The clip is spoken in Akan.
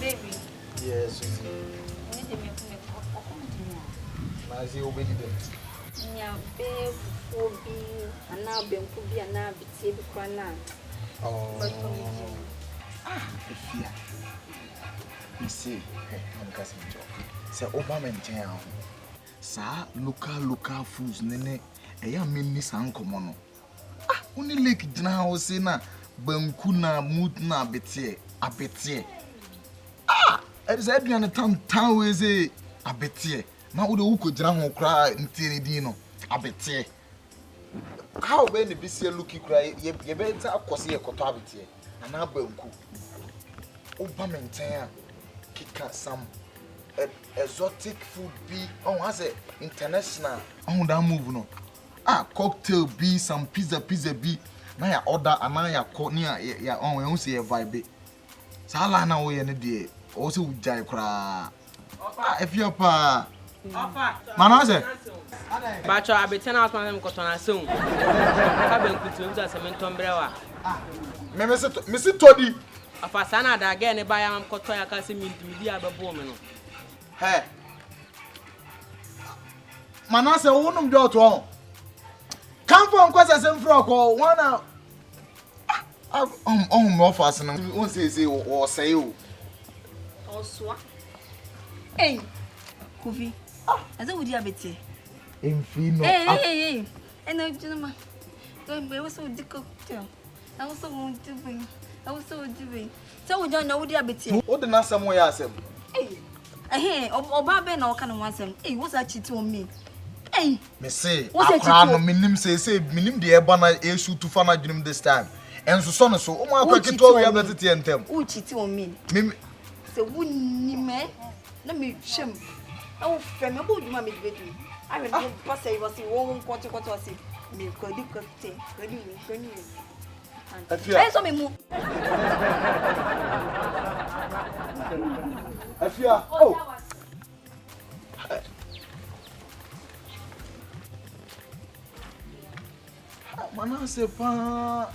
baby. Yes, I see you baby. Yeah, babe, Obi, and now Ben could be a nab, baby, cry. Oh, if you see, I'm casting job. Say, Obama and town. Sir, local foods, nene, a young minister uncle mono. Ah, only lake now, say na, Bankuna, Mutna, Betie. Ah, it is every other town is a betie. Now, the who could drown cry in Tiridino, a betie. How when the BC looky cry, ye better cause ye cotabity, and now Banku. Obama kika some exotic food be on has a international on that move no. Ah, cocktail be some pizza be. Na ya order and na ya call near ya on we say vibe. Sala na we ne de also jai kra. Ah, if you pa. Manase. Bacho abeten out man ko tona seun. Ka ben kutu uza sementon brewa. Me se todi. Afa sana da ga ne ba ya mam ko to ya ka se midi abebo me no. Hey. Manase wonum de oto. Come for nkwasa sem fro ko wana me offers no won say o say o. Oswa. Hey. Kofi. Aza wudi abete. Enfino. Hey. Eno jinama. Don't be so cocktail. I was so doing. So we don't know wudi abete. What the na sam we asem? Hey. Oba be na o kan wansem. Hey, what's that cheat on me? Hey. Me say, akra no minim say minim de eba na esu tu fa na dwunim this time. Enso so no so, o ma akra keto we abete entem. Who cheat on me? Me say wunni me. Na me hwem. Na wo fe me bo dwuma me bedu. I mean, pass say was won kwoti was me kodi kote. Kodi. Afia. So me mu. Afia. Oh. Manase pa.